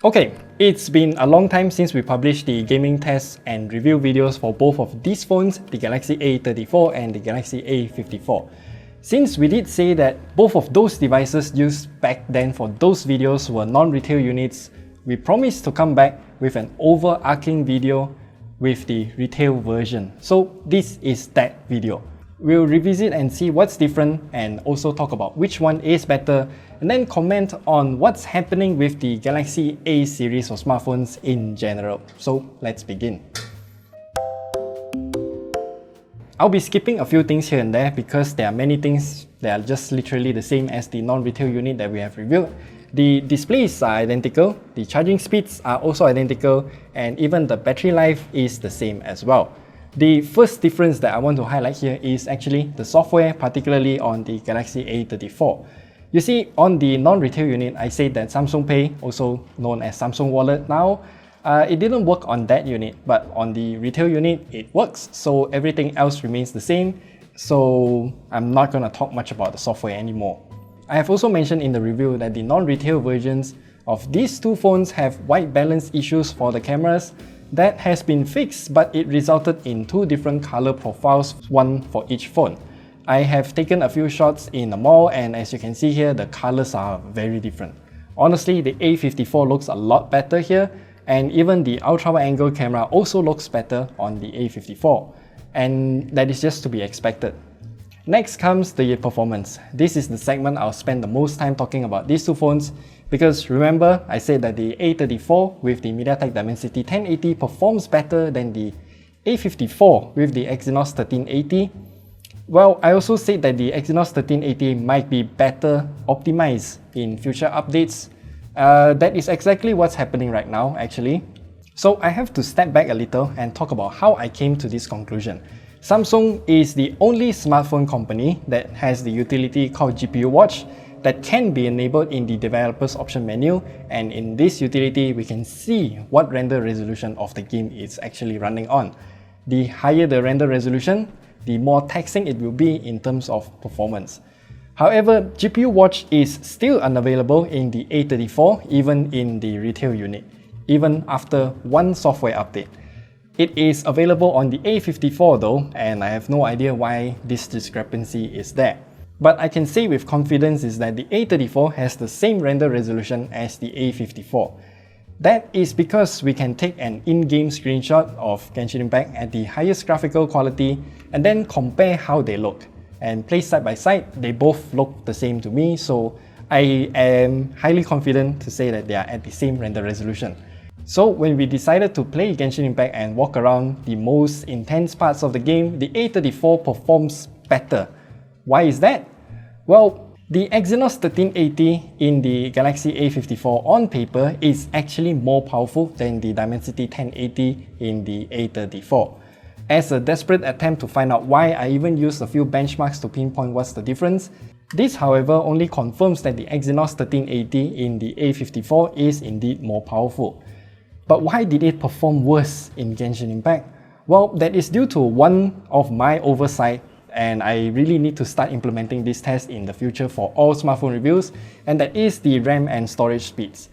Okay, it's been a long time since we published the gaming tests and review videos for both of these phones, the Galaxy A34 and the Galaxy A54. Since we did say that both of those devices used back then for those videos were non-retail units, we promised to come back with an overarching video with the retail version. So this is that video. We'll revisit and see what's different and also talk about which one is better, and then comment on what's happening with the Galaxy A series of smartphones in general. So let's begin. I'll be skipping a few things here and there because there are many things that are just literally the same as the non-retail unit that we have reviewed. The displays are identical, the charging speeds are also identical, and even the battery life is the same as well. The first difference that I want to highlight here is actually the software, particularly on the Galaxy A34. You see, on the non-retail unit, I said that Samsung Pay, also known as Samsung Wallet now, it didn't work on that unit, but on the retail unit, it works, so everything else remains the same, so I'm not going to talk much about the software anymore. I have also mentioned in the review that the non-retail versions of these two phones have white balance issues for the cameras. That has been fixed, but it resulted in two different color profiles, one for each phone. I have taken a few shots in the mall, and as you can see here, the colors are very different. Honestly, the A54 looks a lot better here, and even the ultra-wide-angle camera also looks better on the A54, and that is just to be expected. Next comes the performance. This is the segment I'll spend the most time talking about these two phones, because remember, I said that the A34 with the MediaTek Dimensity 1080 performs better than the A54 with the Exynos 1380. Well, I also said that the Exynos 1380 might be better optimized in future updates. That is exactly what's happening right now, actually. So I have to step back a little and talk about how I came to this conclusion. Samsung is the only smartphone company that has the utility called GPU Watch that can be enabled in the developer's option menu, and in this utility we can see what render resolution of the game is actually running on. The higher the render resolution, the more taxing it will be in terms of performance. However, GPU Watch is still unavailable in the A34, even in the retail unit, even after one software update. It is available on the A54 though, and I have no idea why this discrepancy is there. But I can say with confidence is that the A34 has the same render resolution as the A54. That is because we can take an in-game screenshot of Genshin Impact at the highest graphical quality and then compare how they look. And placed side by side, they both look the same to me, so I am highly confident to say that they are at the same render resolution. So when we decided to play Genshin Impact and walk around the most intense parts of the game, the A34 performs better. Why is that? Well, the Exynos 1380 in the Galaxy A54 on paper is actually more powerful than the Dimensity 1080 in the A34. As a desperate attempt to find out why, I even used a few benchmarks to pinpoint what's the difference. This, however, only confirms that the Exynos 1380 in the A54 is indeed more powerful. But why did it perform worse in Genshin Impact? Well, that is due to one of my oversight, and I really need to start implementing this test in the future for all smartphone reviews, and that is the RAM and storage speeds.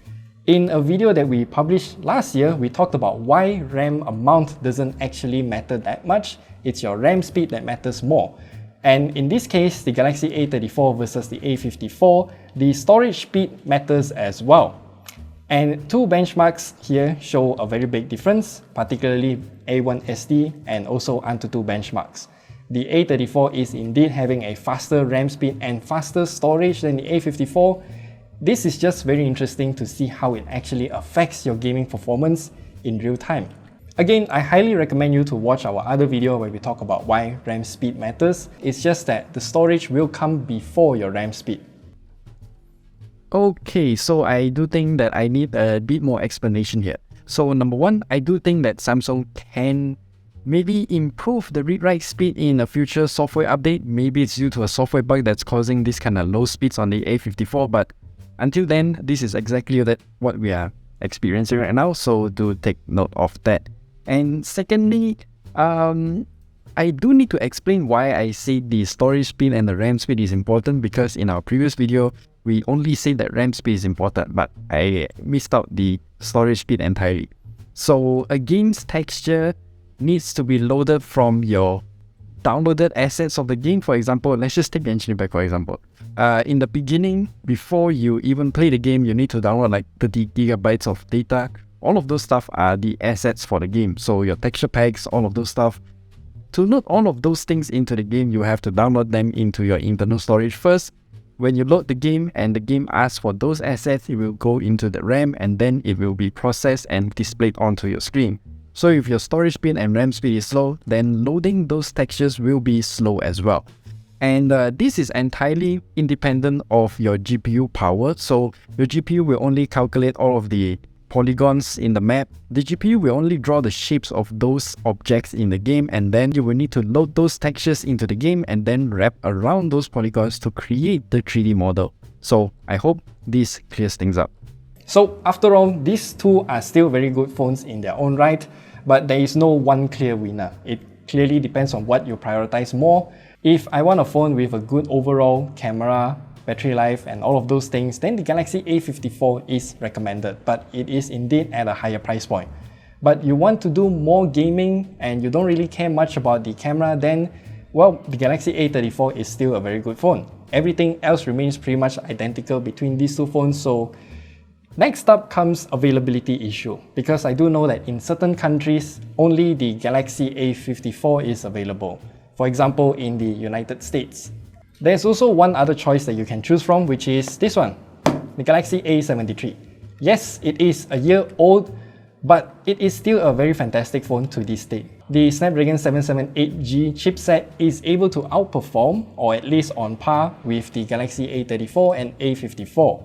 In a video that we published last year, we talked about why RAM amount doesn't actually matter that much. It's your RAM speed that matters more. And in this case, the Galaxy A34 versus the A54, the storage speed matters as well. And two benchmarks here show a very big difference, particularly A1SD and also Antutu benchmarks. The A34 is indeed having a faster RAM speed and faster storage than the A54. This is just very interesting to see how it actually affects your gaming performance in real time. Again, I highly recommend you to watch our other video where we talk about why RAM speed matters. It's just that the storage will come before your RAM speed. Okay, so I do think that I need a bit more explanation here. So number one, I do think that Samsung can maybe improve the read-write speed in a future software update. Maybe it's due to a software bug that's causing this kind of low speeds on the A54, but until then, this is exactly what we are experiencing right now, so do take note of that. And secondly, I do need to explain why I say the storage speed and the RAM speed is important, because in our previous video, we only say that RAM speed is important, but I missed out the storage speed entirely. So a game's texture needs to be loaded from your downloaded assets of the game. For example, let's just take Genshin Impact for example. In the beginning, before you even play the game, you need to download like 30 gigabytes of data. All of those stuff are the assets for the game. So your texture packs, all of those stuff. To load all of those things into the game, you have to download them into your internal storage first. When you load the game and the game asks for those assets, it will go into the RAM and then it will be processed and displayed onto your screen. So if your storage speed and RAM speed is slow, then loading those textures will be slow as well. And this is entirely independent of your GPU power. So your GPU will only calculate all of the polygons in the map. The GPU will only draw the shapes of those objects in the game, and then you will need to load those textures into the game and then wrap around those polygons to create the 3D model. So I hope this clears things up. So after all, these two are still very good phones in their own right, but there is no one clear winner. It clearly depends on what you prioritize more. If I want a phone with a good overall camera, battery life and all of those things, then the Galaxy A54 is recommended, but it is indeed at a higher price point. But you want to do more gaming and you don't really care much about the camera, then well, the Galaxy A34 is still a very good phone. Everything else remains pretty much identical between these two phones. So next up comes availability issue, because I do know that in certain countries only the Galaxy A54 is available. For example, in the United States. There's also one other choice that you can choose from, which is this one, the Galaxy A73. Yes, it is a year old, but it is still a very fantastic phone to this day. The Snapdragon 778G chipset is able to outperform, or at least on par, with the Galaxy A34 and A54.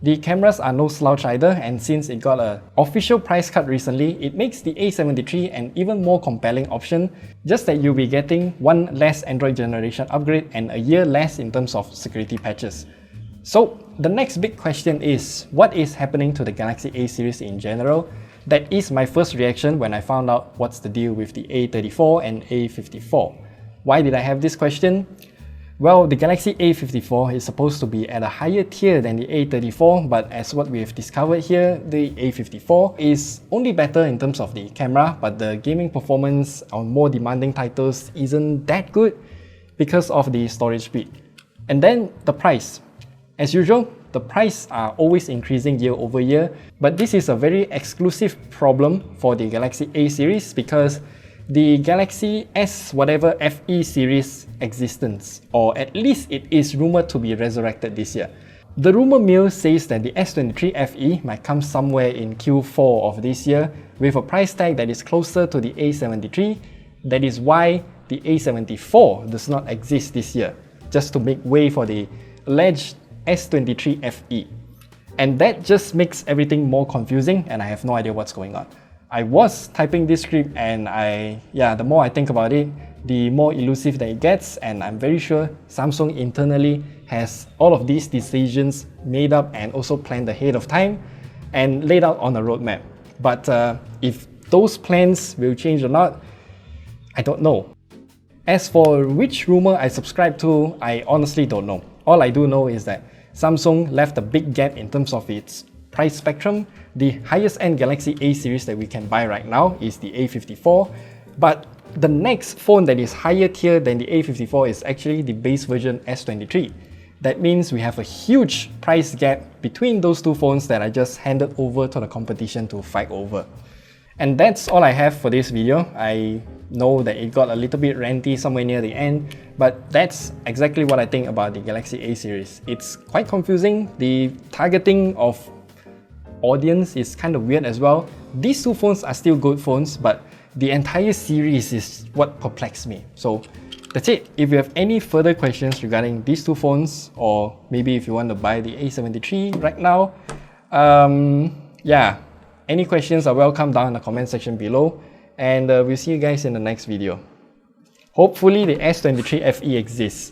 The cameras are no slouch either, and since it got an official price cut recently, it makes the A73 an even more compelling option, just that you'll be getting one less Android generation upgrade and a year less in terms of security patches. So the next big question is, what is happening to the Galaxy A series in general? That is my first reaction when I found out what's the deal with the A34 and A54. Why did I have this question? Well, the Galaxy A54 is supposed to be at a higher tier than the A34, but as what we have discovered here, the A54 is only better in terms of the camera, but the gaming performance on more demanding titles isn't that good because of the storage speed. And then the price. As usual, the price are always increasing year over year, but this is a very exclusive problem for the Galaxy A series because the Galaxy S whatever FE series existence, or at least it is rumored to be resurrected this year. The rumor mill says that the S23 FE might come somewhere in Q4 of this year with a price tag that is closer to the A73. That is why the A74 does not exist this year, just to make way for the alleged S23 FE. And that just makes everything more confusing and I have no idea what's going on. I was typing this script and the more I think about it, the more elusive that it gets, and I'm very sure Samsung internally has all of these decisions made up and also planned ahead of time and laid out on a roadmap. But if those plans will change or not, I don't know. As for which rumor I subscribe to, I honestly don't know. All I do know is that Samsung left a big gap in terms of its price spectrum. The highest end Galaxy A series that we can buy right now is the A54, but the next phone that is higher tier than the A54 is actually the base version S23. That means we have a huge price gap between those two phones that I just handed over to the competition to fight over. And that's all I have for this video. I know that it got a little bit ranty somewhere near the end, but that's exactly what I think about the Galaxy A series. It's quite confusing. The targeting of audience is kind of weird as well. These two phones are still good phones, but the entire series is what perplexed me. So that's it. If you have any further questions regarding these two phones, or maybe if you want to buy the A73 right now, any questions are welcome down in the comment section below, and we'll see you guys in the next video. Hopefully the S23 FE exists.